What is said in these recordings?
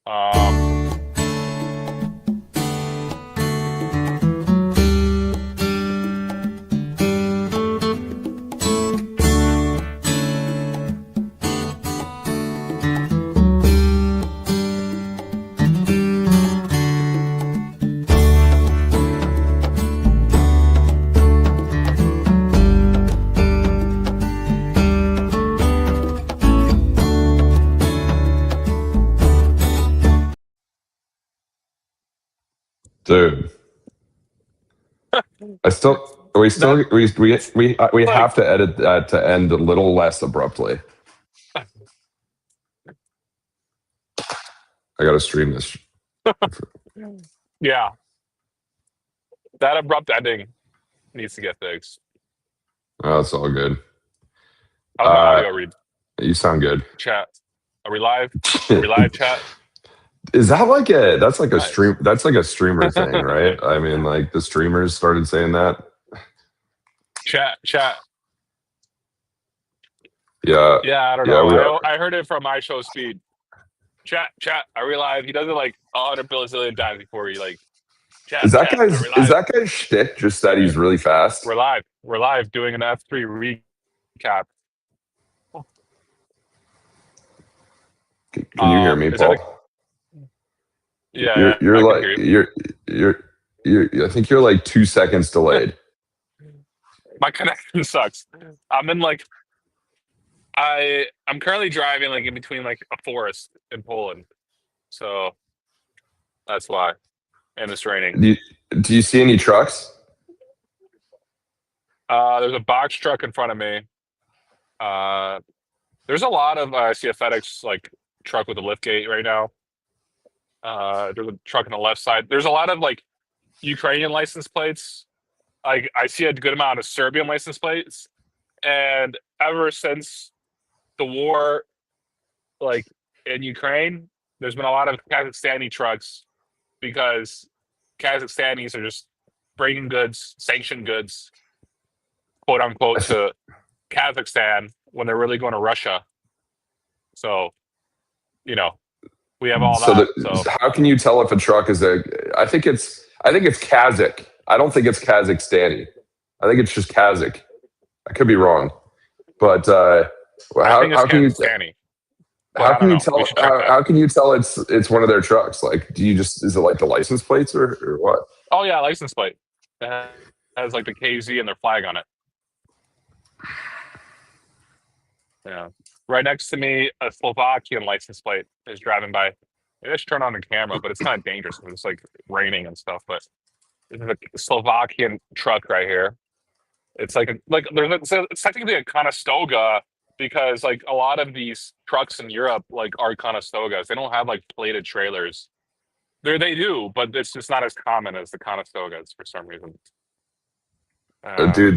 Um, Dude, I still we that still we like have to edit that to end a little less abruptly. I got to stream this. yeah, that abrupt ending needs to get fixed. Oh, it's all good. How's my Uh, audio read? you sound good. Chat. Are we live? Are we live, chat? Is that like a that's like a Nice. stream that's like a streamer thing, right? I mean, like the streamers started saying that. Chat. Yeah, Yeah, I don't yeah, know. we are. I heard it from my show speed. Chat. Are we live? He does it like 100 billion times before he like Is that Are guy's we is live? that guy's shtick just that he's really fast? We're live. We're live doing an F3 recap. Can you hear me, Is that a Paul? yeah, You're I can like hear you. you're I think you're like 2 seconds delayed. My connection sucks. I'm in like I'm currently driving like in between like a forest in Poland. So that's why. And it's raining. Do you see any trucks? There's a box truck in front of me. There's a lot of I see a FedEx like truck with a lift gate right now. There's a truck on the left side. There's a lot of like Ukrainian license plates. I see a good amount of Serbian license plates. And ever since the war, like in Ukraine, there's been a lot of Kazakhstani trucks because Kazakhstanis are just bringing goods, sanctioned goods, quote unquote, to Kazakhstan when they're really going to Russia. So, you know, we have all So that. So how can you tell if a truck is a? I think it's Kazakh. I don't think it's Kazakhstani. I think it's just Kazakh. I could be wrong, but I think it's how can you Kazakhstani, but I don't know. We should check that. how can you tell it's one of their trucks? Like, do you just is it like the license plates or what? Oh yeah, license plate. It has like the KZ and their flag on it. Yeah. Right next to me, a Slovakian license plate is driving by. Maybe I should turn on the camera, but it's kind of dangerous because it's like raining and stuff. But this is a Slovakian truck right here. It's like it's technically a Conestoga because like a lot of these trucks in Europe like are Conestogas. They don't have like plated trailers. They do, but it's just not as common as the Conestogas for some reason. Dude,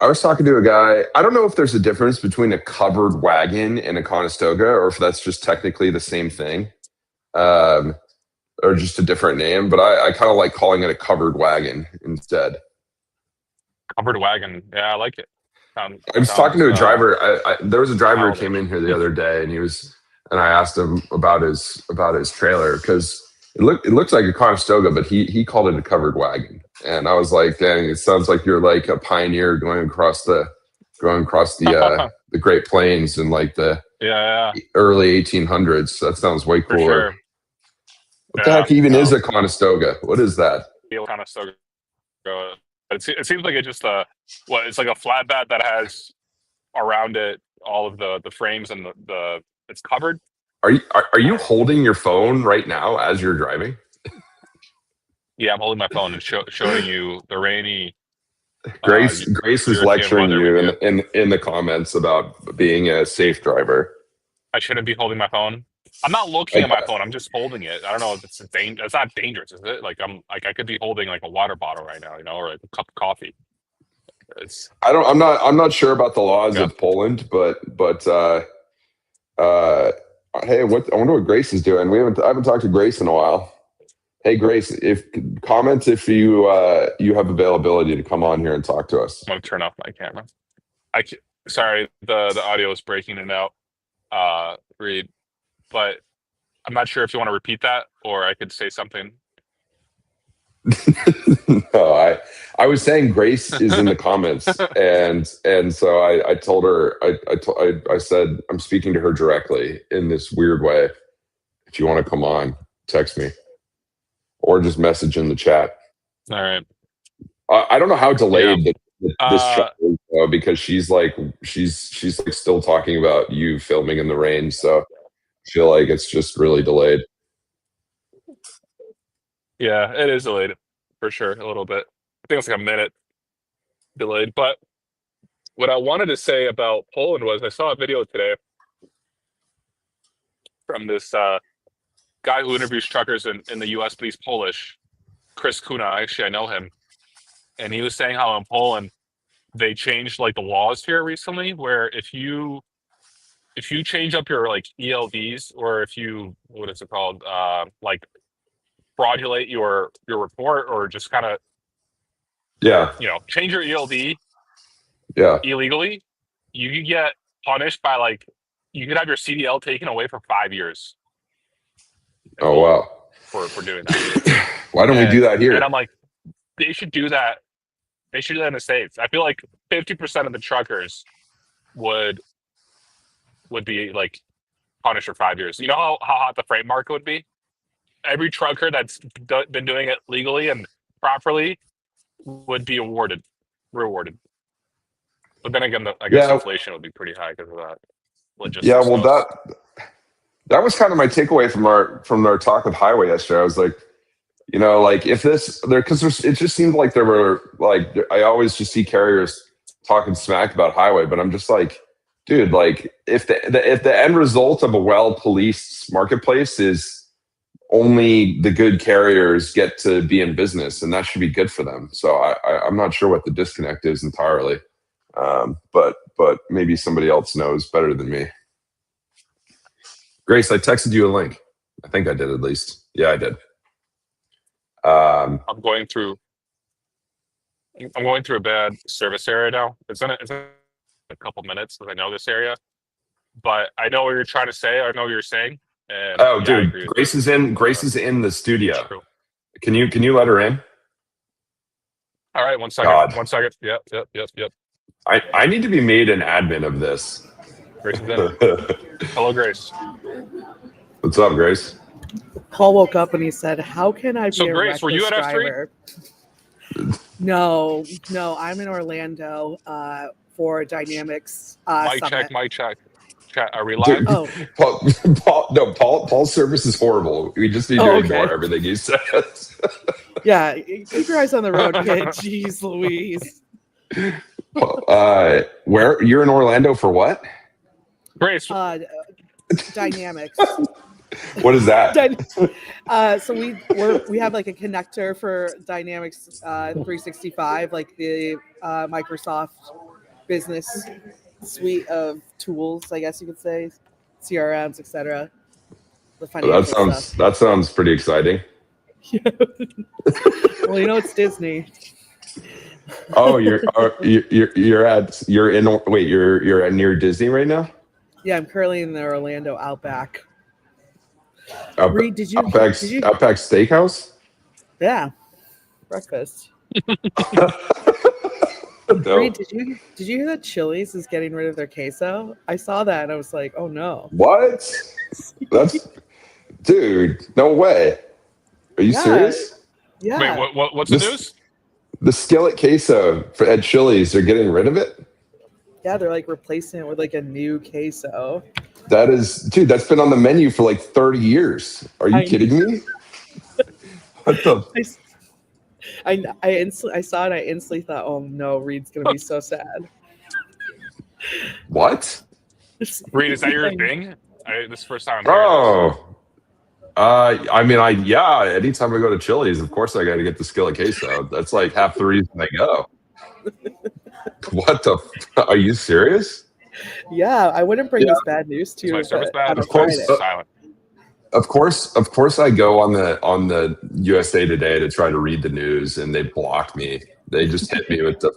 I was talking to a guy. I don't know if there's a difference between a covered wagon and a Conestoga, or if that's just technically the same thing, or just a different name. But I kind of like calling it a covered wagon instead. Covered wagon. Yeah, I like it. I was talking Sounds to a driver. There was a driver who came childish. in here the other day, and I asked him about his trailer because it looked like a Conestoga, but he called it a covered wagon, and I was like, dang, it sounds like you're like a pioneer going across the Great Plains in like the Yeah, early 1800s. That sounds way for cooler. sure. What the Yeah, heck even is no, a Conestoga? What is that? feel kind of so. It seems like it's just it's like a flatbed that has around it all of the frames and the it's covered. Are you holding your phone right now as you're driving? Yeah, I'm holding my phone and showing you the rainy Grace is European lecturing weather we you get. in the comments about being a safe driver. I shouldn't be holding my phone. I'm not looking Like, at my phone. I'm just holding it. I don't know if it's it's not dangerous, is it? Like I could be holding like a water bottle right now, or like a cup of coffee. It's I'm not sure about the laws yeah. of Poland, but uh, hey, I wonder what Grace is doing. I haven't talked to Grace in a while. Hey, Grace, if comments if you you have availability to come on here and talk to us. I'm gonna turn off my camera. Sorry, the audio is breaking in and out, Reed. But I'm not sure if you want to repeat that or I could say something. No, I was saying Grace is in the comments, and so I told her I said I'm speaking to her directly in this weird way. If you want to come on, text me or just message in the chat. All right. I don't know how delayed this Uh, chat is though, because she's like still talking about you filming in the rain, so I feel like it's just really delayed. yeah, it is delayed for sure, a little bit. I think it's like a minute delayed. But what I wanted to say about Poland was I saw a video today from this guy who interviews truckers in the US, but he's Polish, Chris Kuna. Actually, I know him. And he was saying how in Poland, they changed like the laws here recently, where if you change up your like ELDs or if you what is it called like fraudulate your report or just kind of Yeah, change your ELD yeah. illegally, you could get punished by like you could have your CDL taken away for 5 years. Oh wow. For doing that. Why don't we do that here? And I'm like, they should do that. They should do that in the States. I feel like 50% of the truckers would be like punished for 5 years. You know how hot the freight market would be? Every trucker that's been doing it legally and properly would be rewarded. But then again, I guess inflation would be pretty high because of that. Yeah, well, that was kind of my takeaway from our talk with Highway yesterday. I was like, like if it just seemed like there were like I always just see carriers talking smack about Highway, but I'm just like, dude, like if the end result of a well-policed marketplace is only the good carriers get to be in business, and that should be good for them. So I'm not sure what the disconnect is entirely, but maybe somebody else knows better than me. Grace, I texted you a link. I think I did at least. Yeah, I did. I'm going through a bad service area now. It's in a couple minutes because I know this area, but I know what you're trying to say. I know what you're saying. And dude, Grace is in the studio. Can you let her in? All right, 1 second. God. 1 second. Yep. I need to be made an admin of this. Grace is in. Hello, Grace. What's up, Grace? Paul woke up and he said, "How can I be so, a Grace, reckless were you at driver?" F3? No, I'm in Orlando for Dynamics Summit. Mic check. Chat, are we live? Dude, Paul's service is horrible. We just need to ignore everything he says. Yeah, keep your eyes on the road, kid. Jeez Louise. Where you're in Orlando for what? Grace. Dynamics. What is that? So we have like a connector for Dynamics 365, like the Microsoft business suite of tools, I guess you could say, CRMs, etc. That sounds pretty exciting. Yeah. Well, it's Disney. Oh, you're near Disney right now? Yeah, I'm currently in the Orlando Outback. Reed, did you Outback Steakhouse? Yeah, breakfast. No. Reed, did you hear that Chili's is getting rid of their queso? I saw that and I was like, oh no. What? Dude, no way. Are you serious? Yeah. Wait, what's the news? The skillet queso at Chili's, they're getting rid of it? Yeah, they're like replacing it with like a new queso. That's been on the menu for like 30 years. Are you kidding me? What the? I saw it. I instantly thought, oh no, Reed's gonna be so sad. What? Reed, is that your thing? This is the first time. Anytime I go to Chili's, of course I got to get the skillet queso. That's like half the reason I go. What the? Are you serious? Yeah, I wouldn't bring this bad news to you. My service bad? Of course, silent. Of course, I go on the USA Today to try to read the news, and they block me. They just hit me with the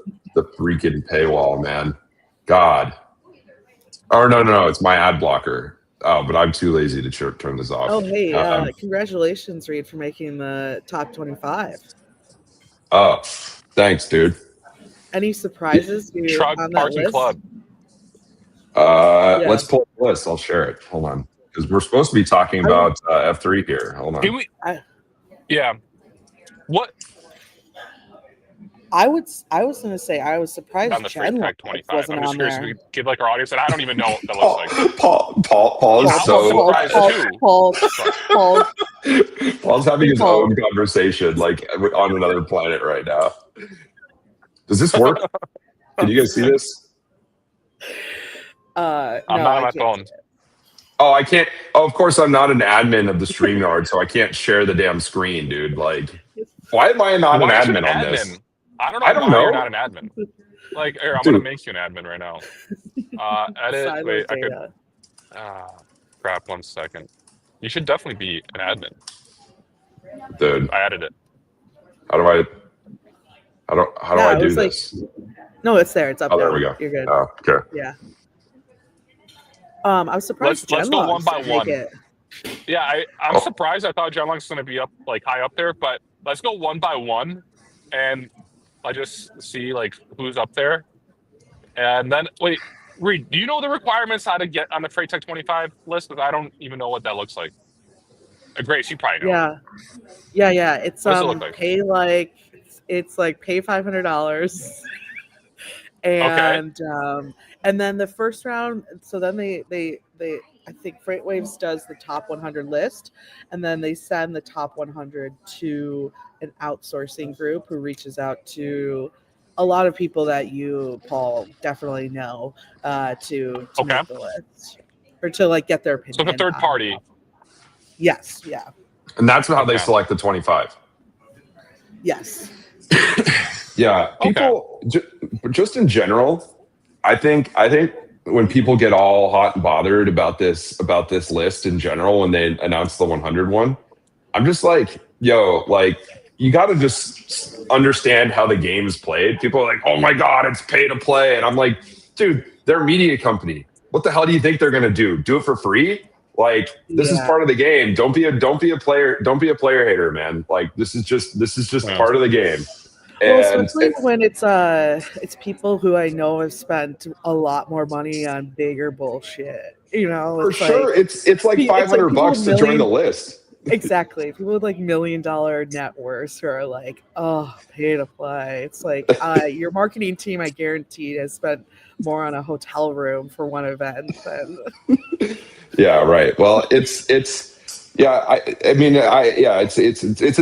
freaking paywall, man. God. Oh no, it's my ad blocker. Oh, but I'm too lazy to turn this off. Oh, hey, congratulations, Reed, for making the top 25. Oh, thanks, dude. Any surprises you Truck on that Parking list? Club. Yeah. Let's pull the list. I'll share it. Hold on, because we're supposed to be talking about F3 here. Hold Can on. we? Yeah. What I was gonna say I was surprised on the Freight Genlock Tech 25? wasn't I'm just on curious if there. we could give like our audience, and I don't even know what that looks like. Paul is I so. was surprised too. Paul. Paul's having his Paul. own conversation, like on another planet right now. Does this work? Can you guys see this? I'm No, not on I my can't phone. see it. Oh, I can't. Oh, of course, I'm not an admin of the StreamYard, so I can't share the damn screen, dude. Like, why am I not an Why is it admin on this? I don't know I don't why know. you're not an admin. Like, here, I'm Dude. gonna make you an admin right now. Edit. Siloed Wait, I could. data. Crap. 1 second. You should definitely be an admin. Dude, I added it. how do I do like, this? No, it's there. It's up. Oh, there now. we go. You're good. Oh, okay. Yeah. I was surprised. Let's go one by didn't make one. it. Yeah, I'm surprised. I thought Genlock's gonna be up like high up there, but let's go one by one, and I just see like who's up there, and then wait, Reed, do you know the requirements how to get on the Freight Tech 25 list? Because I don't even know what that looks like. Grace, you probably know. Yeah. It's What does it look like? pay like it's like pay $500, and then the first round. So then they I think FreightWaves does the top 100 list, and then they send the top 100 to an outsourcing group who reaches out to a lot of people that you, Paul, definitely know to make the list or to like get their opinion. So the third party. Yes. Yeah. And that's how they select the 25. Yes. Yeah. People, just in general, I think when people get all hot and bothered about this list in general, when they announce the 100 one, I'm just like, yo, like, you got to just understand how the game is played. People are like, oh my God, it's pay to play. And I'm like, dude, they're a media company. What the hell do you think they're going to do? Do it for free? Like, this is part of the game. Don't be a player hater, man. Like, this is just part of the game. Well, especially when it's people who I know have spent a lot more money on bigger bullshit. You know, for sure. It's like $500 to join the list. Exactly. People with like $1 million net worths who are like, oh, pay to play. It's like your marketing team, I guarantee, has spent more on a hotel room for one event than. Yeah, right. Well, it's an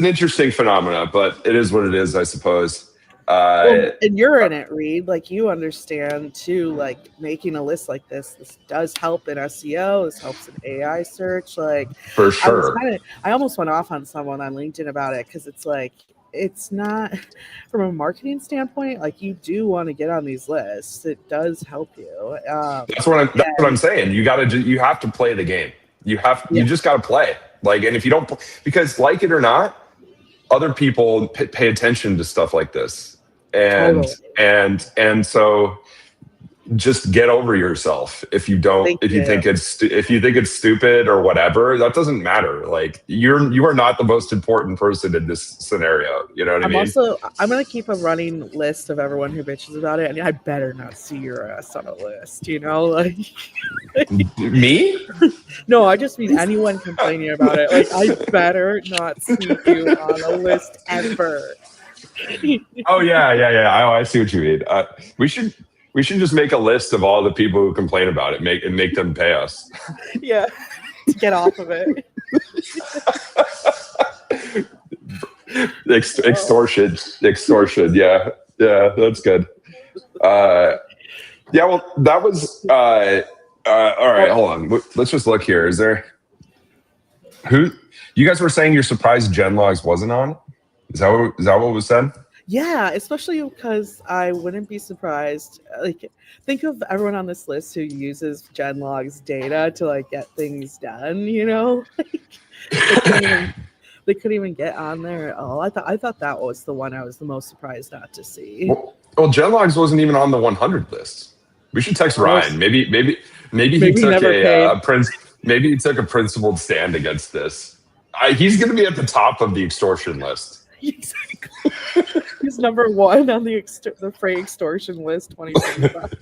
interesting phenomena, but it is what it is, I suppose. And you're in it, Reed. Like, you understand too. Like, making a list like this does help in SEO. This helps in AI search. Like, for sure. I almost went off on someone on LinkedIn about it because it's like, it's not from a marketing standpoint. Like, you do want to get on these lists. It does help you. That's what I'm saying. You have to play the game. You just got to play. Like, and if you don't, because like it or not, other people pay attention to stuff like this, and so just get over yourself if you don't. If you think it's stupid or whatever, that doesn't matter. Like, you are not the most important person in this scenario. You know what I mean? I'm gonna keep a running list of everyone who bitches about it, and I better not see your ass on a list. You know, like me? No, I just mean anyone complaining about it. Like, I better not see you on a list ever. Oh yeah. Oh, I see what you mean. We should just make a list of all the people who complain about it, make them pay us. Yeah, to get off of it. Extortion. Yeah, that's good. Yeah, well, that was all right. Hold on, let's just look here. Is there who you guys were saying you're surprised Genlogs wasn't on? Is that what was said? Yeah, especially because I wouldn't be surprised. Like, think of everyone on this list who uses Genlog's data to like get things done. You know, they couldn't even get on there at all. I thought that was the one I was the most surprised not to see. Well, Genlogs wasn't even on the 100 list. We should text Oh, Ryan. Maybe he Maybe took never a paid. maybe he took a principled stand against this. He's going to be at the top of the extortion list. Exactly. He's number one on the freight extortion list 2025.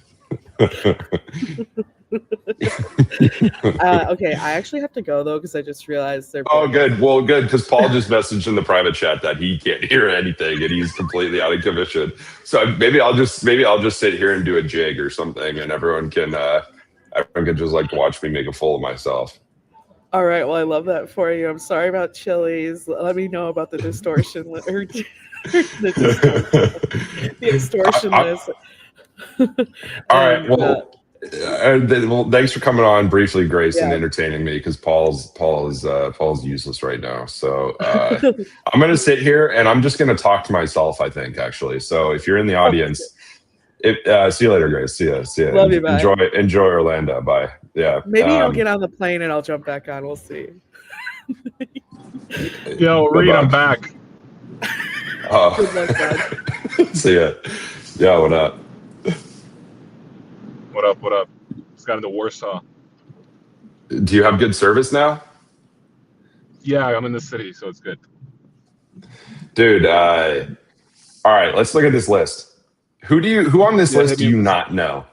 Okay, I actually have to go though because I just realized they're. Oh, good. Well, good, because Paul just messaged in the private chat that he can't hear anything and he's completely out of commission. So maybe I'll just sit here and do a jig or something, and everyone can just like watch me make a fool of myself. All right. Well, I love that for you. I'm sorry about Chili's. Let me know about the distortion or the extortion list. All right. Well, thanks for coming on briefly, Grace, and entertaining me because Paul's useless right now. So I'm gonna sit here and I'm just gonna talk to myself. I think actually. So if you're in the audience, see you later, Grace. See ya. Love you. Bye. Enjoy Orlando. Bye. Yeah. Maybe you'll get on the plane and I'll jump back on. We'll see. Yo, Reed, I'm back. Oh. Good luck, bud. See ya. Yeah. What up? What up? It's got into Warsaw. Do you have good service now? Yeah, I'm in the city, so it's good. Dude, all right, let's look at this list. Who on this list do you not know?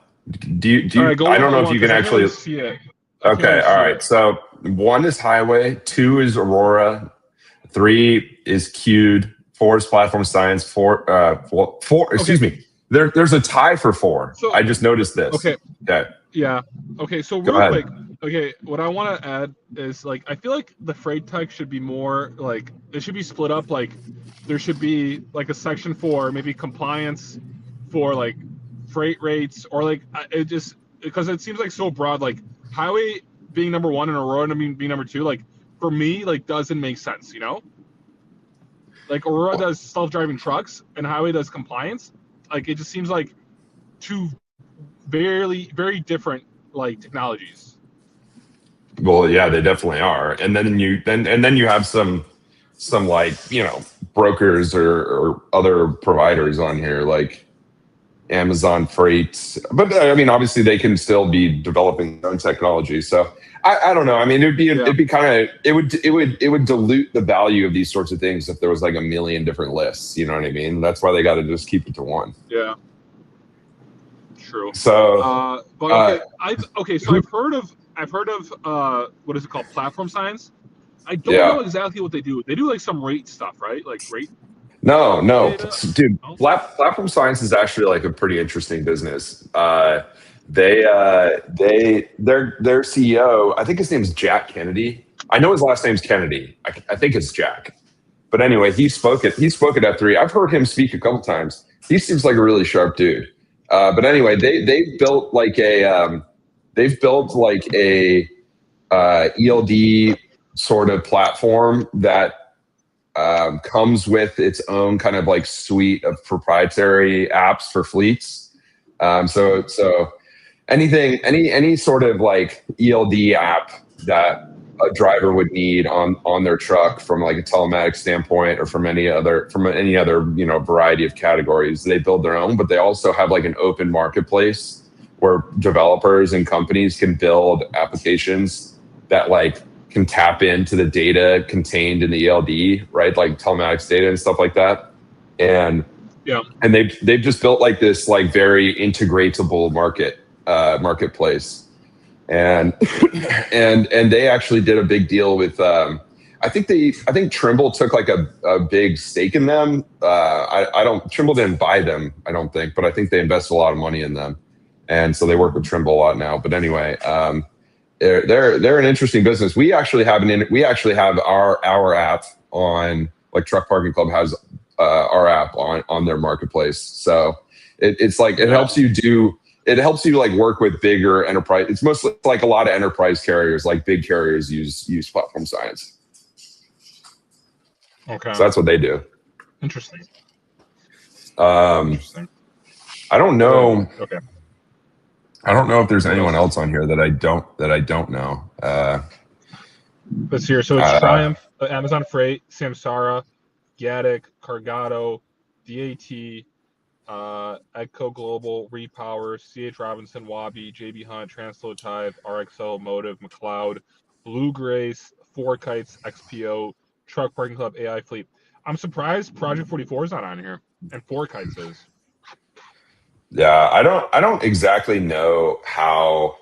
Do you right, I don't know if you can actually see it. Okay, all right. So 1 is Highway, 2 is Aurora, 3 is Q'd, 4 is Platform Science, 4 excuse me. There's a tie for 4. So, I just noticed this. Okay. Yeah. Okay, so real quick. Okay, what I want to add is like I feel like the freight tech should be more like it should be split up. Like there should be like a section for maybe compliance for like freight rates or like it just because it seems like so broad. Like highway being number 1 and Aurora being number 2. Like for me, like doesn't make sense. You know, like Aurora does self-driving trucks and highway does compliance. Like it just seems like 2 very different like technologies. Well, yeah, they definitely are. And then you have some like, brokers or other providers on here like Amazon Freight. But I mean, obviously they can still be developing their own technology. So I don't know. I mean, it'd be kind of it would dilute the value of these sorts of things if there was like a million different lists. You know what I mean? That's why they got to just keep it to 1. Yeah. True. So, but okay, so I've heard of what is it called, platform science. I don't know exactly what they do. They do like some rate stuff, right? Like rate. No, dude. Platform Science is actually like a pretty interesting business. Their CEO, I think his name's Jack Kennedy. I know his last name's Kennedy. I think it's Jack. But anyway, he spoke at F3. I've heard him speak a couple times. He seems like a really sharp dude. But anyway, they've built like a ELD sort of platform that comes with its own kind of like suite of proprietary apps for fleets. So any sort of like ELD app that a driver would need on their truck from like a telematics standpoint or from any other variety of categories, they build their own. But they also have like an open marketplace where developers and companies can build applications that like can tap into the data contained in the ELD, right? Like telematics data and stuff like that. And they've just built like this like very integratable marketplace. And they actually did a big deal with I think Trimble took like a big stake in them. Trimble didn't buy them, I don't think, but I think they invested a lot of money in them. And so they work with Trimble a lot now. But anyway, they're an interesting business. We actually have our app on, like Truck Parking Club has our app on their marketplace. So it's like it helps you like work with bigger enterprise. It's mostly like a lot of enterprise carriers, like big carriers use Platform Science. Okay. So that's what they do. Interesting. I don't know. Okay. I don't know if there's anyone else on here that I don't know. Let's hear. So it's Triumph, Amazon Freight, Samsara, Gatic, Cargado, DAT, Edco Global, Repower, CH Robinson, Wabi, JB Hunt, Translotive, RXO, Motive, McLeod, Blue Grace, Four Kites, XPO, Truck Parking Club, AI Fleet. I'm surprised Project 44 is not on here, and Four Kites is. Yeah, I don't exactly know how.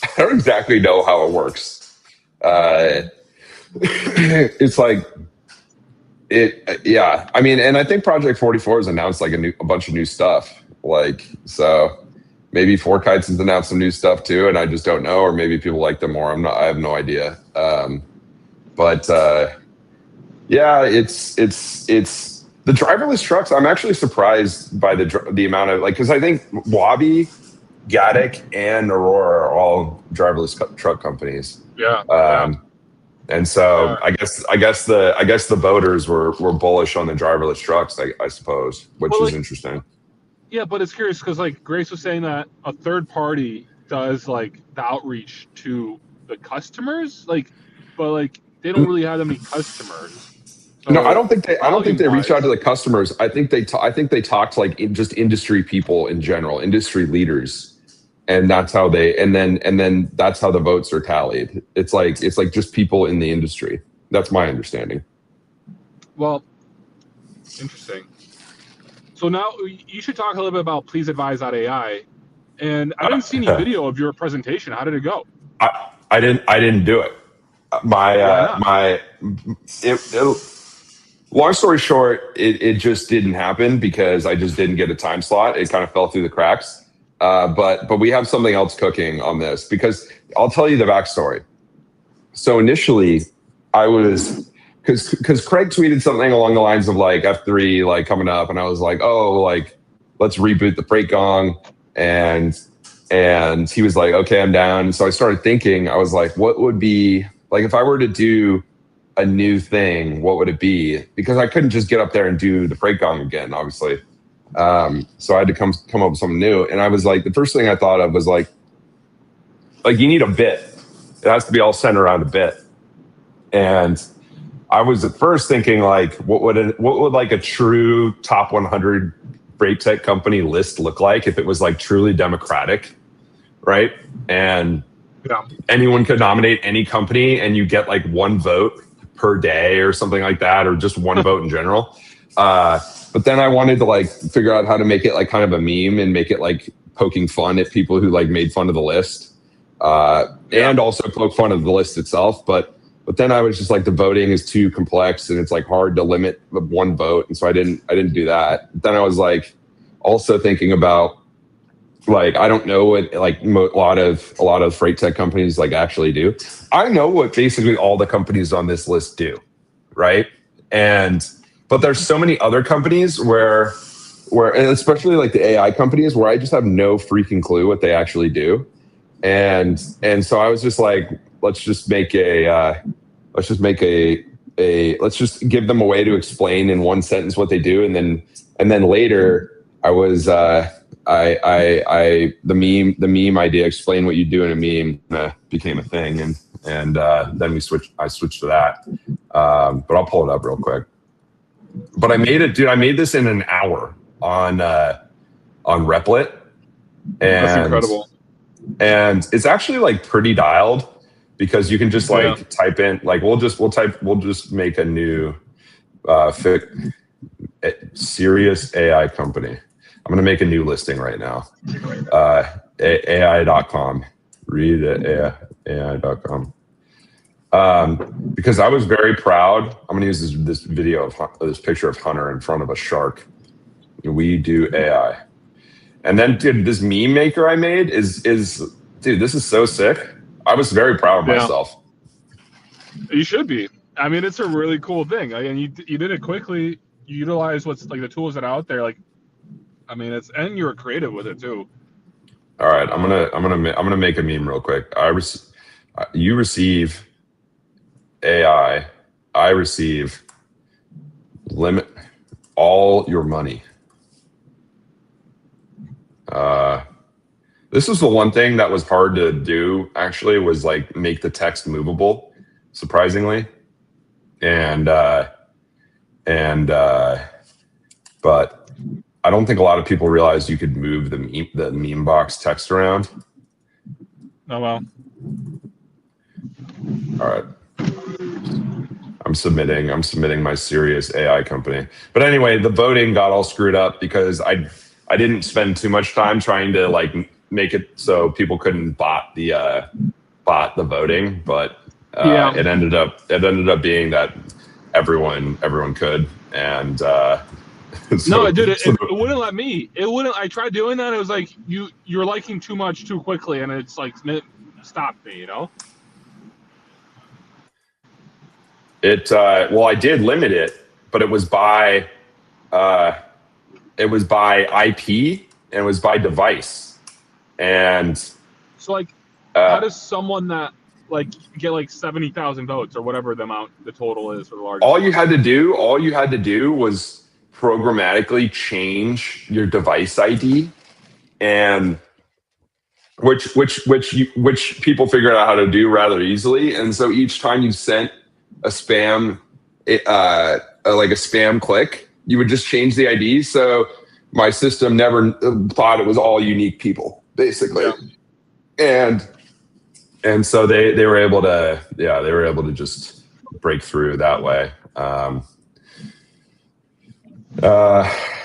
I don't exactly know how it works. It's like it. Yeah, I mean, and I think Project 44 has announced like a bunch of new stuff. Like, so maybe Four Kites has announced some new stuff too, and I just don't know, or maybe people like them more. I have no idea. But yeah, it's the driverless trucks. I'm actually surprised by the amount of like, because I think Wabi, Gatik, and Aurora are all driverless truck companies. Yeah. And so Yeah. I guess the voters were bullish on the driverless trucks, I suppose, which is interesting. Yeah, but it's curious because like Grace was saying that a third party does like the outreach to the customers, but like they don't really have that many customers. So No, I don't think they reach out to the volume-wise- customers. I think they talk to like just industry people in general, industry leaders, and that's how and then that's how the votes are tallied. It's like just people in the industry. That's my understanding. Well, interesting. So now you should talk a little bit about Please Advise.ai. And I didn't see any video of your presentation. How did it go? I didn't do it. Long story short, it just didn't happen because I just didn't get a time slot. It kind of fell through the cracks. But we have something else cooking on this because I'll tell you the backstory. So initially, I was because Craig tweeted something along the lines of like F3 like coming up, and I was like, oh, like let's reboot the Freight Gong, and he was like, okay, I'm down. So I started thinking, I was like, what would be like if I were to do a new thing, what would it be? Because I couldn't just get up there and do the Freight Gong again, obviously. So I had to come up with something new. And I was like, the first thing I thought of was like you need a bit. It has to be all centered around a bit. And I was at first thinking like, what would like a true top 100 freight tech company list look like if it was like truly democratic, right? And anyone could nominate any company and you get like one vote per day or something like that, or just one vote in general. But then I wanted to like figure out how to make it like kind of a meme and make it like poking fun at people who like made fun of the list, and also poke fun of the list itself. But then I was just like, the voting is too complex and it's like hard to limit one vote, and so I didn't do that. Then I was like also thinking about like, I don't know what like a lot of freight tech companies like actually do. I know what basically all the companies on this list do, right? But there's so many other companies where and especially like the AI companies where I just have no freaking clue what they actually do. And so I was just like, let's just give them a way to explain in one sentence what they do. And then later I was the meme idea, explain what you do in a meme, became a thing, and then I switched to that. But I'll pull it up real quick. But I made this in an hour on Replit, and that's incredible. And it's actually like pretty dialed because you can just like type in like we'll just make a new serious AI company. I'm going to make a new listing right now. AI.com. Read it, AI.com. Because I was very proud. I'm going to use this video of this picture of Hunter in front of a shark. We do AI. And then, dude, this meme maker I made is dude, this is so sick. I was very proud of myself. You should be. I mean, it's a really cool thing. And you did it quickly. You utilize what's like the tools that are out there. Like, I mean, and you were creative with it too. All right, I'm gonna make a meme real quick. You receive AI. I receive limit all your money. This was the one thing that was hard to do. Actually, was like make the text movable, surprisingly, but I don't think a lot of people realize you could move the meme box text around. Oh well. All right. I'm submitting my serious AI company. But anyway, the voting got all screwed up because I didn't spend too much time trying to like make it so people couldn't bot the voting, but it ended up being that everyone could, and no, dude, it wouldn't let me. It wouldn't. I tried doing that. It was like you're liking too much too quickly, and it's like stopped me. You know. Well, I did limit it, but it was by IP and it was by device, and so like, how does someone that like get like 70,000 votes or whatever the total is for the largest? All you had to do was programmatically change your device ID, and which people figured out how to do rather easily. And so each time you sent a spam, like a spam click, you would just change the ID. So my system never thought it was all unique people, basically. Yeah. And so they were able to just break through that way.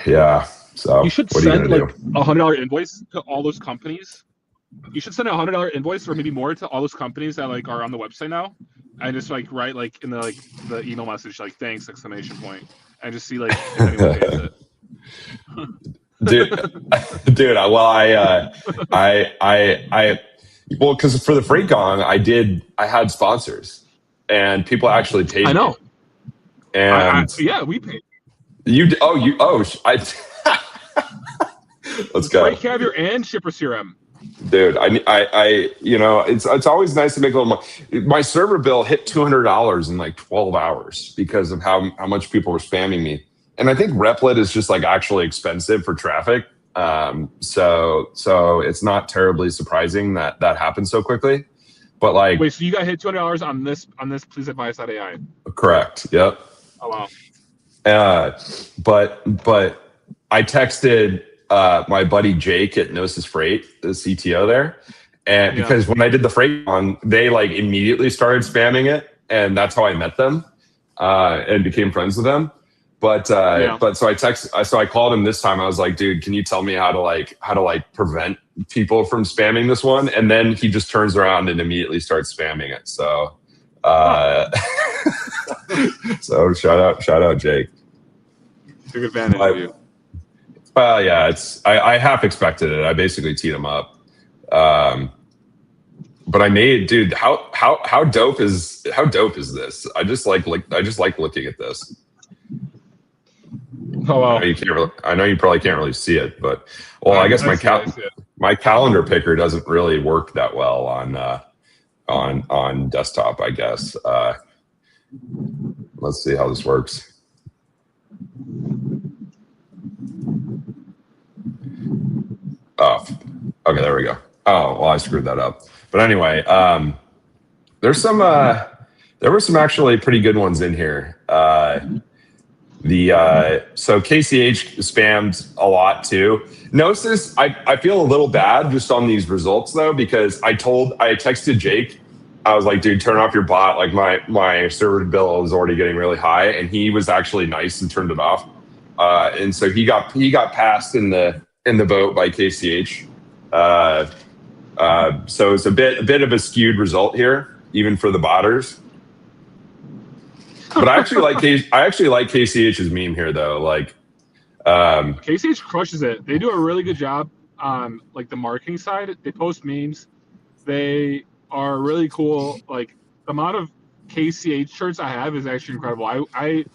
Yeah. So you should send like $100 invoice to all those companies. You should send a $100 invoice or maybe more to all those companies that like are on the website now, and just like write like in the email message like thanks / and just see like if anyone pays it. dude. Well, because for the Freight Gong, I had sponsors, and people actually paid. I know. Me. And we paid. Let's go. Freight Caviar and Shipper CRM. Dude, it's always nice to make a little more. My server bill hit $200 in like 12 hours because of how much people were spamming me. And I think Replit is just like actually expensive for traffic. So it's not terribly surprising that happens so quickly. But like, wait, so you got hit $200 on this pleaseadvise.ai? Correct. Yep. Oh wow. But I texted my buddy Jake at Gnosis Freight, the CTO there, and because when I did the Freight on, they like immediately started spamming it, and that's how I met them and became friends with them. But so I called him this time. I was like, dude, can you tell me how to prevent people from spamming this one? And then he just turns around and immediately starts spamming it. So so shout out Jake. Took advantage of you. Well, yeah, I half expected it. I basically teed him up. But I made, dude, how dope is this? I just like looking at this. Oh wow. I know you probably can't really see it, but I guess my calendar picker doesn't really work that well on desktop, I guess. Let's see how this works. Oh, okay, there we go. Oh, well, I screwed that up. But anyway, there were some actually pretty good ones in here. So KCH spammed a lot too. Gnosis, I feel a little bad just on these results though, because I texted Jake, I was like, dude, turn off your bot. Like my server bill is already getting really high, and he was actually nice and turned it off. And so he got passed in the vote by KCH. So it's a bit of a skewed result here, even for the botters. But I actually like KCH's meme here though. Like KCH crushes it. They do a really good job on like the marketing side. They post memes. They are really cool. Like the amount of KCH shirts I have is actually incredible. I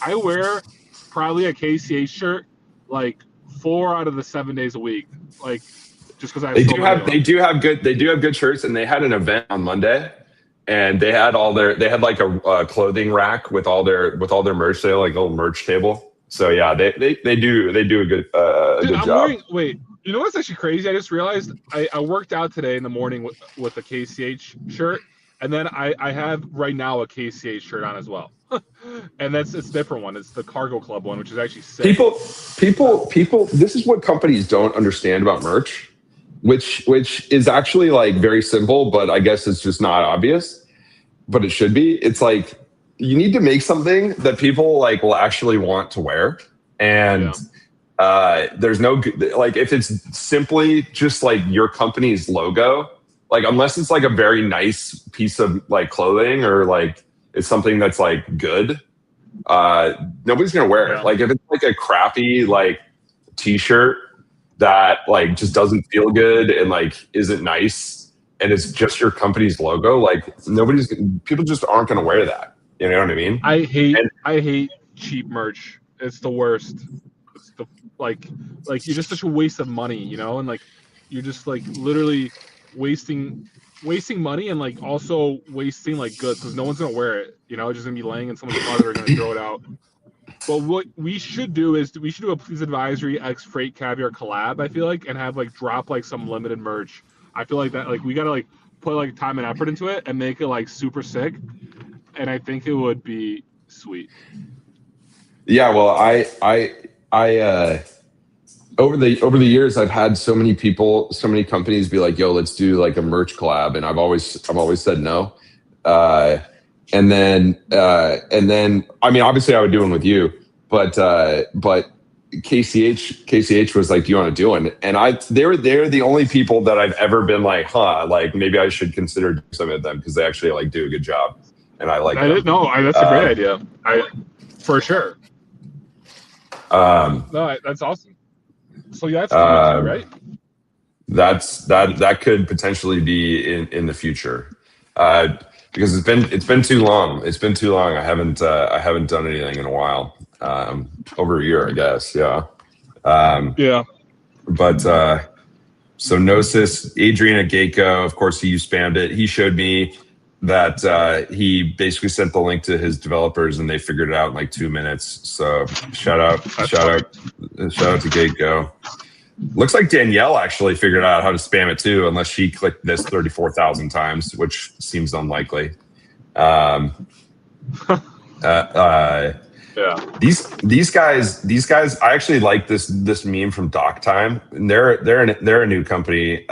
wear probably a KCH shirt like 4 out of the 7 days a week. Like just because they do have good shirts, and they had an event on Monday. And they had like a clothing rack with all their merch. They had like a little merch table. So yeah, they do a good job. Wait, you know what's actually crazy? I just realized I worked out today in the morning with a KCH shirt, And then I have right now a KCH shirt on as well. And it's a different one. It's the Cargo Club one, which is actually sick. People. This is what companies don't understand about merch, which is actually like very simple, but I guess it's just not obvious. But it should be. It's like you need to make something that people like will actually want to wear, and there's no like if it's simply just like your company's logo, like unless it's like a very nice piece of like clothing or like it's something that's like good, nobody's gonna wear it. Like if it's like a crappy like t-shirt that like just doesn't feel good and like isn't nice and it's just your company's logo, like people just aren't gonna wear that. You know what I mean? I hate cheap merch. It's the worst. It's the like you're just such a waste of money, you know, and like you're just like literally wasting money and like also wasting like goods because no one's gonna wear it. You know, it's just gonna be laying in someone's closet or gonna throw it out. But what we should do is we should do a Please Advisory X Freight Caviar collab. I feel like and have like drop like some limited merch. I feel like that like we gotta like put like time and effort into it and make it like super sick. And I think it would be sweet. Yeah, well, I over the years I've had so many people, so many companies be like, "Yo, let's do like a merch collab," and I've always said no. And then I mean, obviously I would do one with you, but KCH was like, "Do you want to do one?" And they're the only people that I've ever been like, like maybe I should consider doing some of them because they actually like do a good job. And I like. I didn't know. That's a great idea. For sure. No, that's awesome. So yeah, that's coming too, right? That could potentially be in the future, because it's been too long. It's been too long. I haven't done anything in a while. Over a year, I guess. Yeah. Yeah. But so Gnosis, Adrian at Geico, of course, he spammed it. He showed me that he basically sent the link to his developers and they figured it out in like 2 minutes. So shout out to Geico. Looks like Danielle actually figured out how to spam it too, unless she clicked this 34,000 times, which seems unlikely. Yeah. These guys. I actually like this meme from Doc Time. And they're a new company.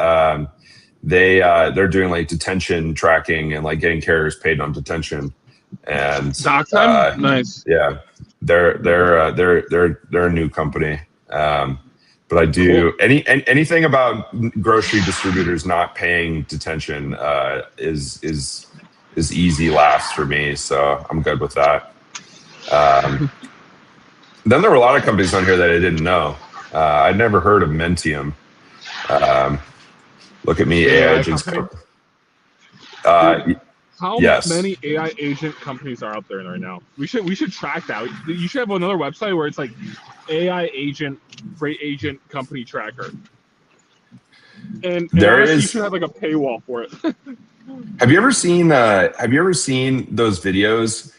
They're doing like detention tracking and like getting carriers paid on detention. And Doc Time, nice. Yeah, they're a new company. But I do anything about grocery distributors not paying detention is easy laughs for me. So I'm good with that. Then there were a lot of companies on here that I didn't know. I'd never heard of Mentium. Look at me, AI agents. How many AI agent companies are out there right now? We should track that. You should have another website where it's like AI agent, freight agent company tracker. And you should have like a paywall for it. Have you ever seen those videos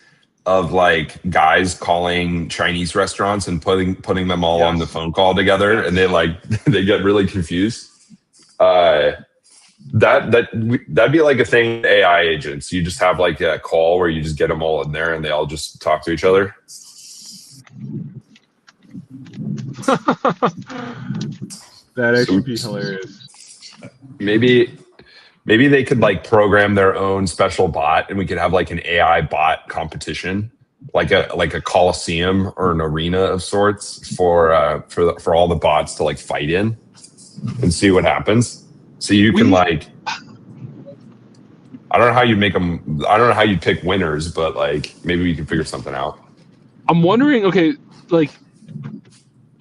of like guys calling Chinese restaurants and putting them all on the phone call together, and they get really confused? That'd be like a thing with AI agents. You just have like a call where you just get them all in there and they all just talk to each other. That'd actually be hilarious. Maybe they could like program their own special bot and we could have like an AI bot competition, like a coliseum or an arena of sorts for all the bots to like fight in and see what happens. So you can like, I don't know how you make them. I don't know how you pick winners, but like maybe we can figure something out. I'm wondering. Okay,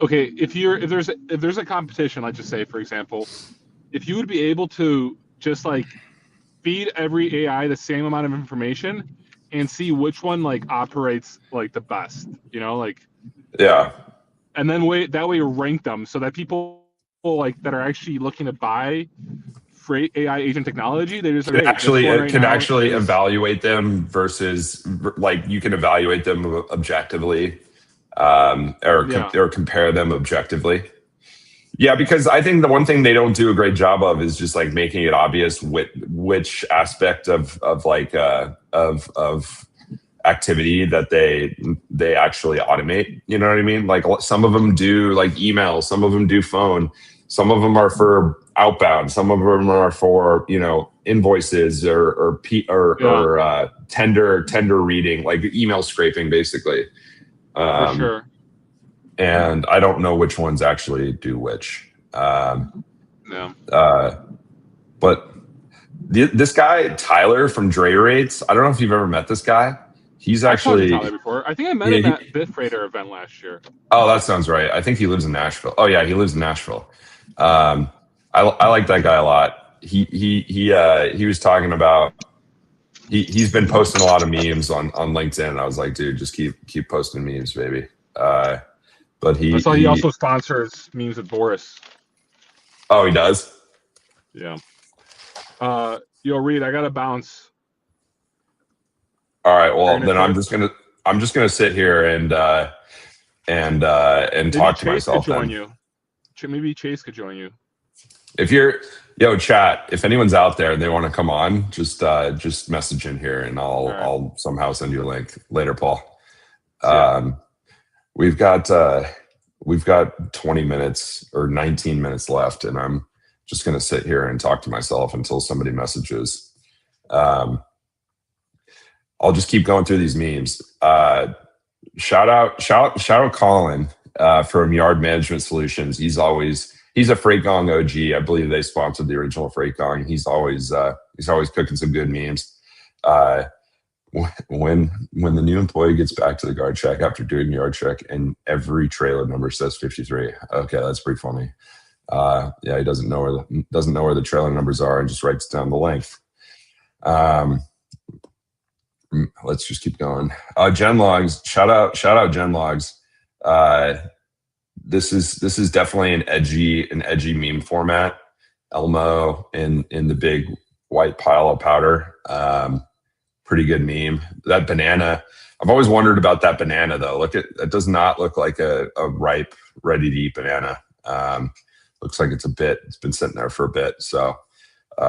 if there's a competition, let's just say, for example, if you would be able to just like feed every AI the same amount of information and see which one like operates like the best, you know, like and then that way you rank them so that people like that are actually looking to buy freight AI agent technology, they just actually evaluate them versus like you can evaluate them objectively, or compare them objectively. Yeah, because I think the one thing they don't do a great job of is just like making it obvious which aspect of activity that they actually automate. You know what I mean? Like some of them do like email, some of them do phone, some of them are for outbound, some of them are for invoices or tender reading, like email scraping, basically. For sure. And I don't know which ones actually do which. No. But this guy Tyler from Dre Rates, I don't know if you've ever met this guy. He's I've talked to actually Tyler before. I think I met him at Bitfreighter event last year. Oh, that sounds right. I think he lives in Nashville. Oh yeah, he lives in Nashville. I like that guy a lot. He was talking about he's been posting a lot of memes on LinkedIn. And I was like, dude, just keep posting memes, baby. But I saw he also sponsors memes with Boris. Oh, he does? Yeah. Yo, Reed, I gotta bounce. All right. Well, then I'm just gonna sit here and talk to myself. Could join you. Maybe Chase could join you. If you're chat, if anyone's out there and they want to come on, just message in here and I'll somehow send you a link later, Paul. We've got 20 minutes or 19 minutes left, and I'm just going to sit here and talk to myself until somebody messages. I'll just keep going through these memes. Shout out Colin from Yard Management Solutions. He's a Freight Gong OG. I believe they sponsored the original Freight Gong. He's always cooking some good memes. When the new employee gets back to the guard check after doing yard check and every trailer number says 53. Okay, that's pretty funny. He doesn't know where the trailer numbers are and just writes down the length. Let's just keep going. Genlogs, shout out Genlogs. This is definitely an edgy meme format. Elmo in the big white pile of powder. Pretty good meme. That banana, I've always wondered about that banana though. It does not look like a ripe, ready to eat banana. Looks like it's been sitting there for a bit. So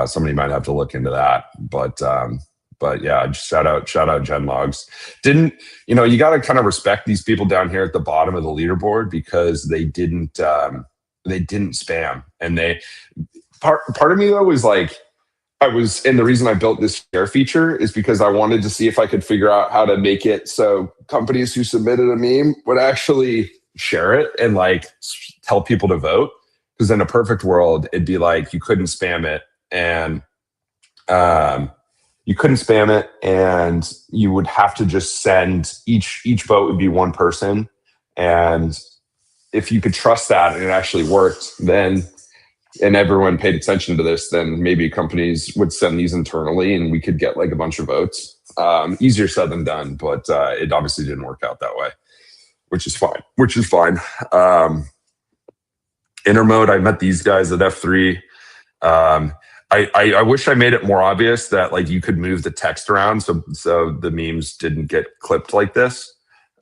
somebody might have to look into that. But yeah, just shout out Genlogs. You got to kind of respect these people down here at the bottom of the leaderboard because they didn't spam. And part of me though was like, and the reason I built this share feature is because I wanted to see if I could figure out how to make it so companies who submitted a meme would actually share it and like tell people to vote. Because in a perfect world, it'd be like you couldn't spam it and you would have to just send each vote would be one person. And if you could trust that and it actually worked, and everyone paid attention to this, then maybe companies would send these internally and we could get like a bunch of votes. Easier said than done, but it obviously didn't work out that way, which is fine. Intermode, I met these guys at F3. I wish I made it more obvious that like you could move the text around so the memes didn't get clipped like this.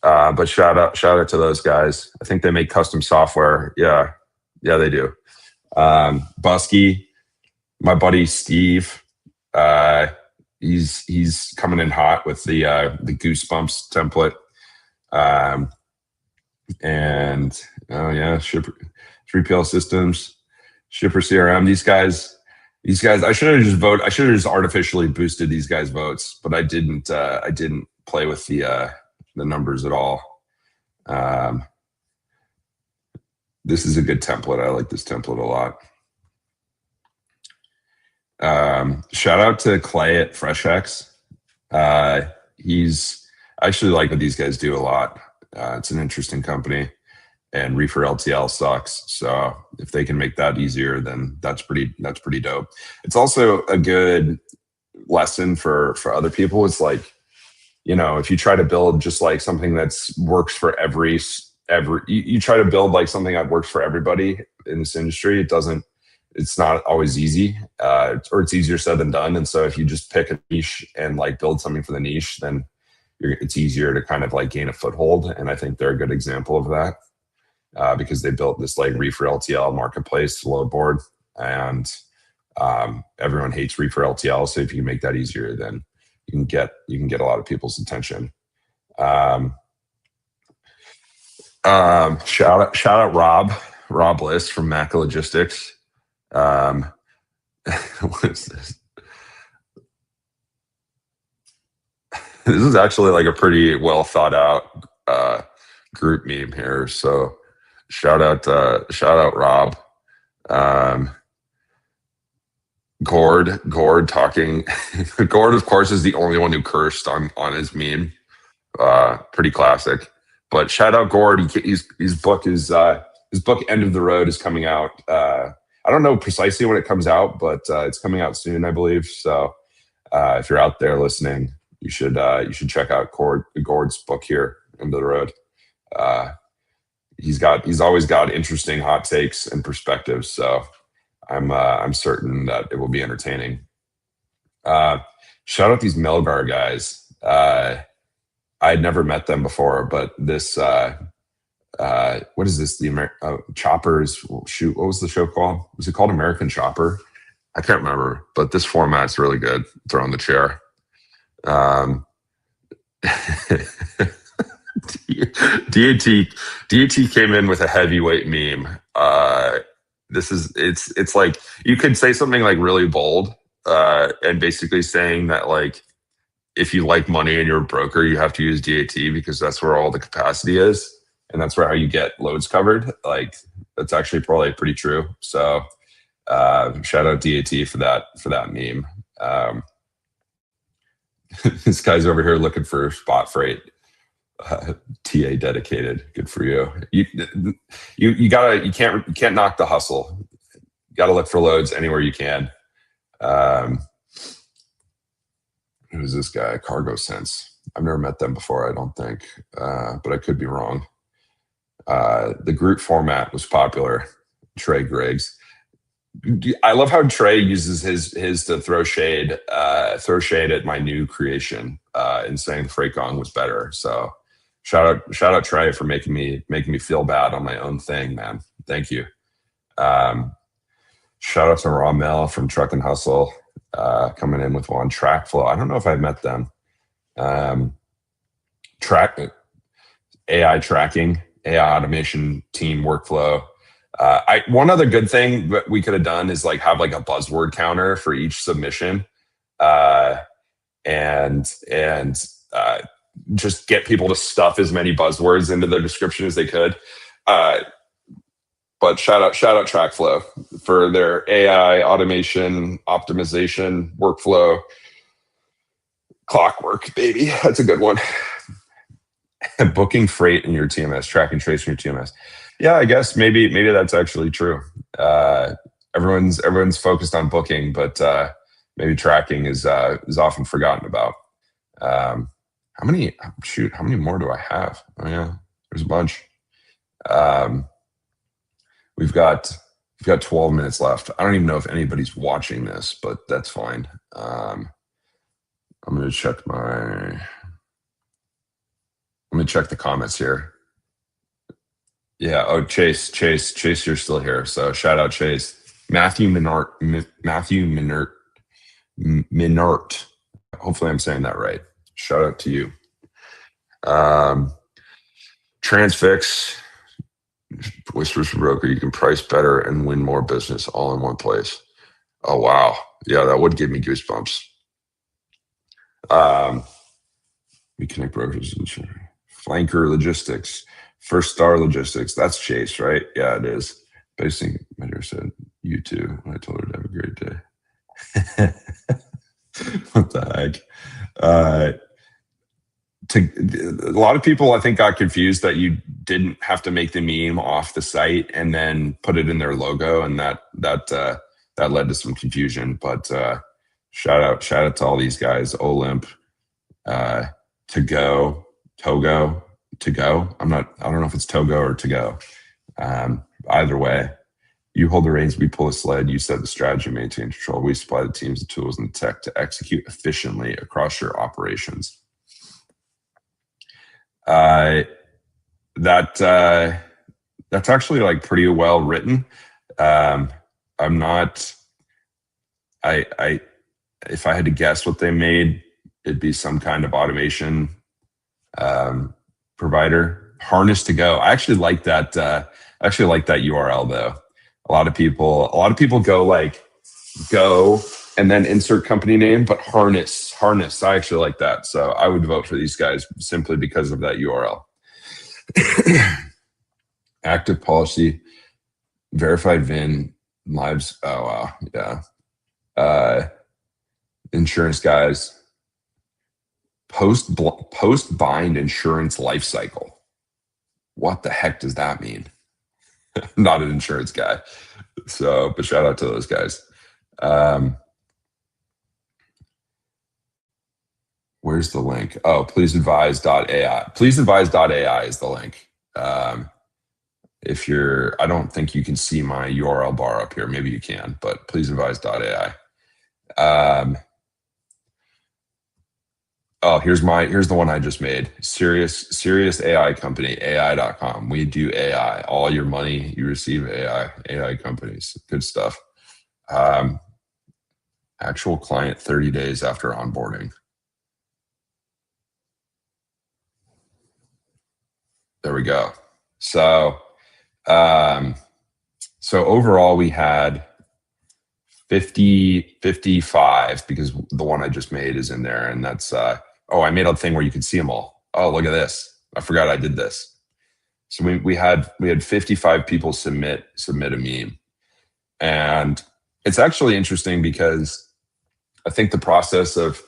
But shout out to those guys. I think they make custom software. Yeah, they do. Busky, my buddy Steve, he's coming in hot with the Goosebumps template. And oh yeah, shipper 3PL systems, shipper CRM. These guys, I should have just artificially boosted these guys' votes, but I didn't play with the numbers at all. This is a good template. I like this template a lot. Shout out to Clay at FreshX. I actually like what these guys do a lot. It's an interesting company, and Reefer LTL sucks. So if they can make that easier, then that's pretty dope. It's also a good lesson for other people. It's like, if you try to build just like something that's works for you try to build like something that works for everybody in this industry, it's not always easy, or it's easier said than done. And so if you just pick a niche and like build something for the niche, then it's easier to kind of like gain a foothold. And I think they're a good example of that. because they built this like reefer LTL marketplace load board, and everyone hates reefer LTL. So if you can make that easier, then you can get a lot of people's attention. Shout out Rob List from Mac Logistics. What is this? This is actually like a pretty well thought out group meme here. So shout out Rob. Gord talking. Gord, of course, is the only one who cursed on his meme. Pretty classic. But shout out Gord. His book End of the Road is coming out. I don't know precisely when it comes out, but it's coming out soon, I believe. So if you're out there listening, you should check out Gord's book here, End of the Road. He's always got interesting hot takes and perspectives. So I'm certain that it will be entertaining. Shout out these Melgar guys. I had never met them before, but this what is this? The Choppers. Shoot, what was the show called? Was it called American Chopper? I can't remember, but this format's really good. Throw in the chair. DAT came in with a heavyweight meme. It's like you could say something like really bold, and basically saying that like if you like money and you're a broker, you have to use DAT because that's where all the capacity is, and that's where how you get loads covered. Like that's actually probably pretty true. So shout out DAT for that meme. This guy's over here looking for spot freight. TA dedicated. Good for you. You can't knock the hustle. You gotta look for loads anywhere you can. Who's this guy? Cargo Sense. I've never met them before, I don't think, but I could be wrong. The group format was popular. Trey Griggs. I love how Trey uses his to throw shade at my new creation, and saying the Freight Gong was better. So shout out Trey for making me feel bad on my own thing, man. Thank you. Shout out to Ramel from Truck and Hustle, coming in with one. Track Flow. I don't know if I've met them. AI tracking, AI automation team workflow. One other good thing that we could have done is like have like a buzzword counter for each submission, and just get people to stuff as many buzzwords into their description as they could. But shout out TrackFlow for their AI automation, optimization, workflow, clockwork, baby. That's a good one. Booking freight in your TMS, track and trace in your TMS. Yeah, I guess maybe that's actually true. Everyone's focused on booking, but maybe tracking is often forgotten about. How many more do I have? Oh yeah, there's a bunch. We've got 12 minutes left. I don't even know if anybody's watching this, but that's fine. I'm gonna check the comments here. Yeah. Oh, Chase, you're still here. So shout out Chase. Matthew Minert. Hopefully I'm saying that right. Shout out to you. Transfix. Whispers from broker. You can price better and win more business all in one place. Oh wow. Yeah, that would give me goosebumps. We connect brokers. Flanker Logistics. First Star Logistics. That's Chase, right? Yeah, it is. Basing Manager said, you too. I told her to have a great day. What the heck? A lot of people, I think, got confused that you didn't have to make the meme off the site and then put it in their logo, and that led to some confusion. But shout out to all these guys. Olymp, Togo. I don't know if it's Togo or To Go. Either way, you hold the reins, we pull a sled. You set the strategy, maintain control. We supply the teams, the tools, and the tech to execute efficiently across your operations. That That's actually like pretty well written. I'm not. I if I had to guess what they made, it'd be some kind of automation provider. Harness to go. I actually like that. Actually like that URL though. A lot of people go like go and then insert company name, but harness. I actually like that. So I would vote for these guys simply because of that URL. Active policy, verified VIN, lives. Oh wow, yeah. Insurance guys, post bind insurance life cycle. What the heck does that mean? Not an insurance guy. So, but shout out to those guys. Where's the link? Oh, pleaseadvise.ai. Pleaseadvise.ai is the link. If you're, I don't think you can see my URL bar up here. Maybe you can, but pleaseadvise.ai. Oh, here's the one I just made. Serious AI company, AI.com. We do AI. All your money you receive AI companies. Good stuff. Actual client 30 days after onboarding. There we go. So overall we had 55 because the one I just made is in there, and that's I made a thing where you could see them all. Oh, look at this. I forgot I did this. So we had 55 people submit a meme. And it's actually interesting because I think the process of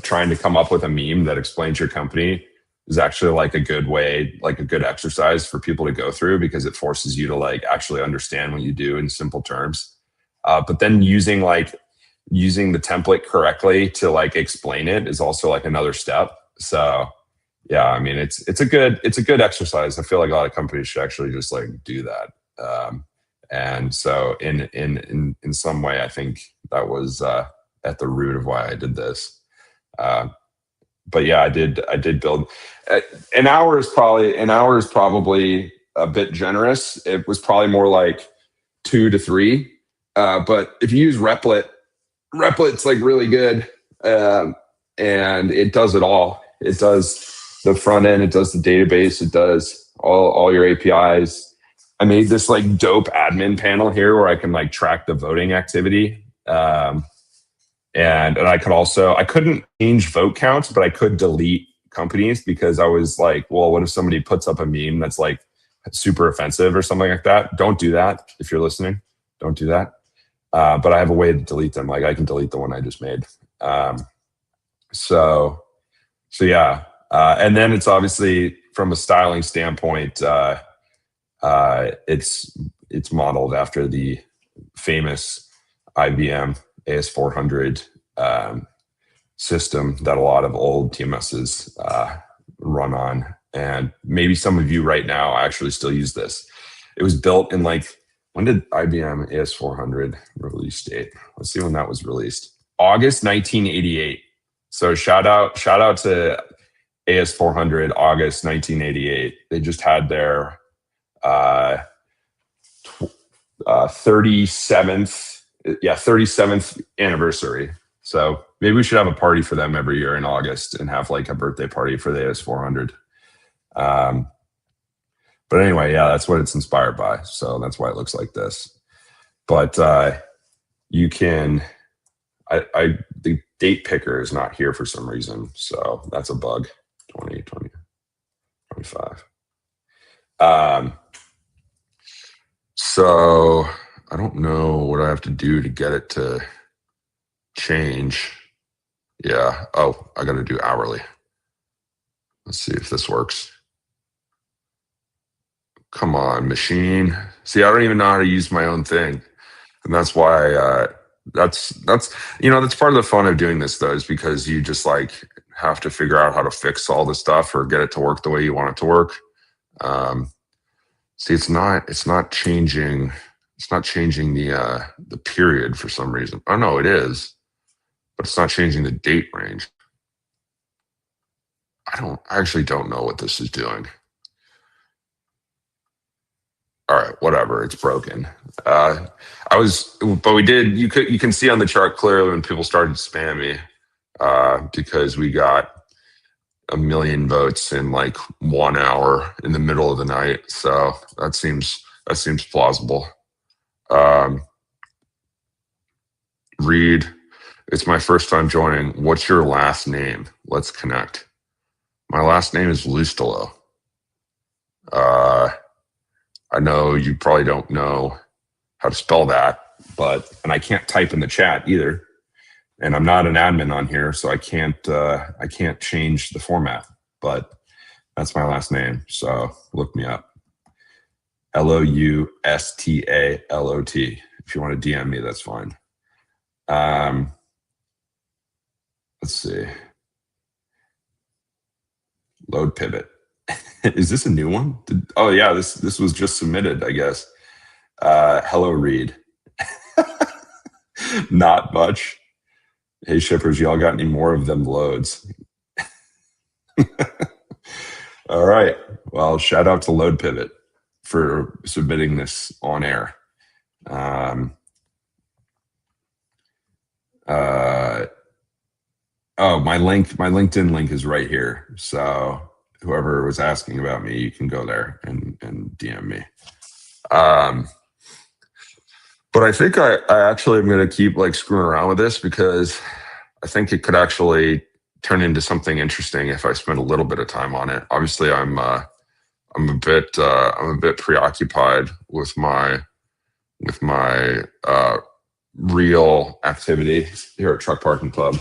trying to come up with a meme that explains your company is actually like a good way, like a good exercise for people to go through, because it forces you to like actually understand what you do in simple terms. But then using the template correctly to like explain it is also like another step. So yeah, I mean, it's a good exercise. I feel like a lot of companies should actually just like do that. And so in some way, I think that was at the root of why I did this. But yeah, I did build. An hour is probably a bit generous. It was probably more like 2 to 3. But if you use Replit, like really good, and it does it all. It does the front end, it does the database, it does all your APIs. I made this like dope admin panel here where I can like track the voting activity. And I couldn't change vote counts, but I could delete companies because I was like, well, what if somebody puts up a meme that's like super offensive or something like that? Don't do that. If you're listening, don't do that. But I have a way to delete them. Like I can delete the one I just made. So yeah. And then it's obviously from a styling standpoint, it's modeled after the famous IBM AS400 system that a lot of old TMSs run on. And maybe some of you right now actually still use this. It was built in like, when did IBM AS400 release date? Let's see when that was released. August 1988. So shout out to AS400, August 1988. They just had their 37th anniversary. So maybe we should have a party for them every year in August and have like a birthday party for the AS400. But anyway, yeah, that's what it's inspired by. So that's why it looks like this. But you can, the date picker is not here for some reason. So that's a bug. 20, 25. So I don't know what I have to do to get it to change. Yeah. Oh, I got to do hourly. Let's see if this works. Come on, machine. See, I don't even know how to use my own thing. And that's why that's part of the fun of doing this though, is because you just like have to figure out how to fix all the stuff or get it to work the way you want it to work. See, it's not changing. It's not changing the period for some reason. Oh no, it is, but it's not changing the date range. I actually don't know what this is doing. All right, whatever. It's broken. But we did. You can see on the chart clearly when people started to spam me because we got 1 million votes in like 1 hour in the middle of the night. So that seems plausible. Reed, it's my first time joining. What's your last name? Let's connect. My last name is Lustolo. I know you probably don't know how to spell that, and I can't type in the chat either. And I'm not an admin on here, so I can't change the format. But that's my last name, so look me up. Loustalot. If you want to DM me, that's fine. Let's see. Load pivot. Is this a new one? Oh yeah, this was just submitted, I guess. Hello, Reed. Not much. Hey shippers, y'all got any more of them loads? All right. Well, shout out to Load Pivot for submitting this on air. My LinkedIn link is right here. So whoever was asking about me, you can go there and DM me. But I think I actually am going to keep like screwing around with this because I think it could actually turn into something interesting if I spend a little bit of time on it. Obviously, I'm a bit preoccupied with my real activity here at Truck Parking Club.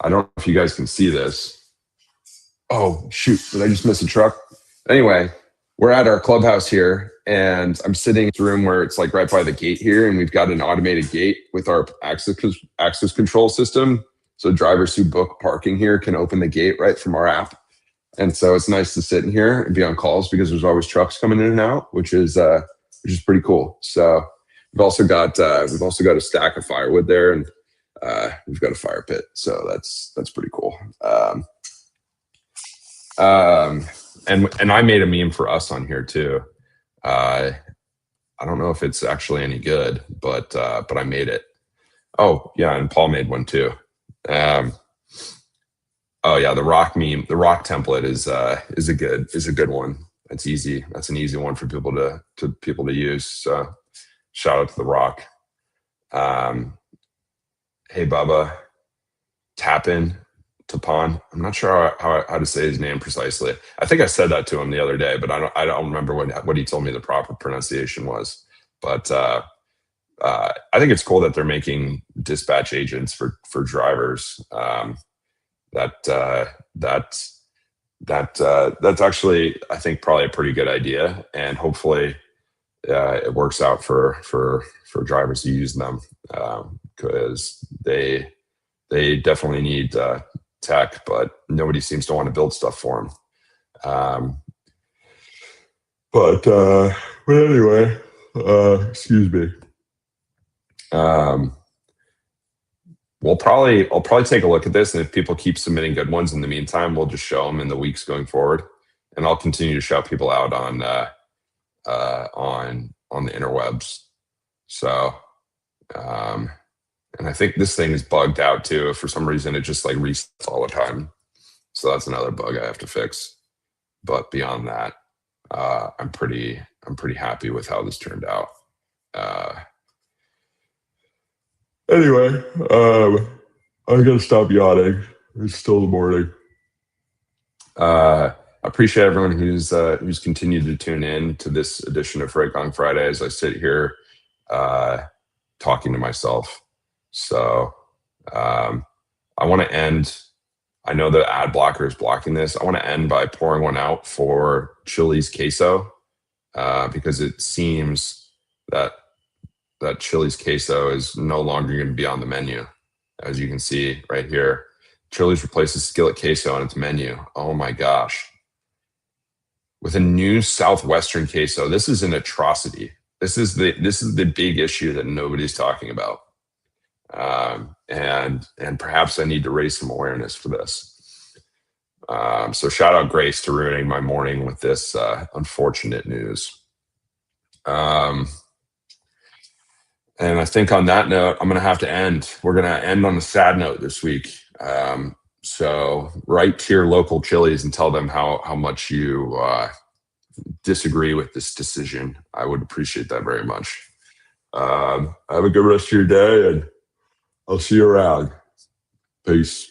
I don't know if you guys can see this. Oh shoot! Did I just miss a truck? Anyway, we're at our clubhouse here, and I'm sitting in a room where it's like right by the gate here, and we've got an automated gate with our access control system. So drivers who book parking here can open the gate right from our app. And so it's nice to sit in here and be on calls because there's always trucks coming in and out, which is pretty cool. So we've also got a stack of firewood there, and we've got a fire pit. So that's pretty cool. And I made a meme for us on here too. I don't know if it's actually any good, but I made it. Oh yeah, and Paul made one too. Oh yeah, the rock meme, the rock template is a good one. It's easy. That's an easy one for people to use. So shout out to the rock. Hey Bubba, Tapin. I'm not sure how to say his name precisely. I think I said that to him the other day, but I don't remember what he told me the proper pronunciation was. But I think it's cool that they're making dispatch agents for drivers. That's actually, I think, probably a pretty good idea, and hopefully it works out for drivers to use them because they definitely need tech, but nobody seems to want to build stuff for them. But anyway, excuse me. I'll probably take a look at this, and if people keep submitting good ones in the meantime, we'll just show them in the weeks going forward, and I'll continue to shout people out on the interwebs. So, and I think this thing is bugged out too. For some reason, it just like resets all the time. So that's another bug I have to fix. But beyond that, I'm pretty happy with how this turned out. Anyway, I'm gonna stop yawning. It's still the morning. I appreciate everyone who's continued to tune in to this edition of Freight Gong Friday as I sit here talking to myself. So I want to end. I know the ad blocker is blocking this. I want to end by pouring one out for Chili's queso because it seems that Chili's queso is no longer going to be on the menu. As you can see right here, Chili's replaces skillet queso on its menu. Oh my gosh. With a new Southwestern queso, this is an atrocity. This is the big issue that nobody's talking about. And perhaps I need to raise some awareness for this. So shout out Grace to ruining my morning with this unfortunate news. And I think on that note, I'm going to have to end. We're going to end on a sad note this week. So write to your local Chili's and tell them how much you disagree with this decision. I would appreciate that very much. Have a good rest of your day, and I'll see you around. Peace.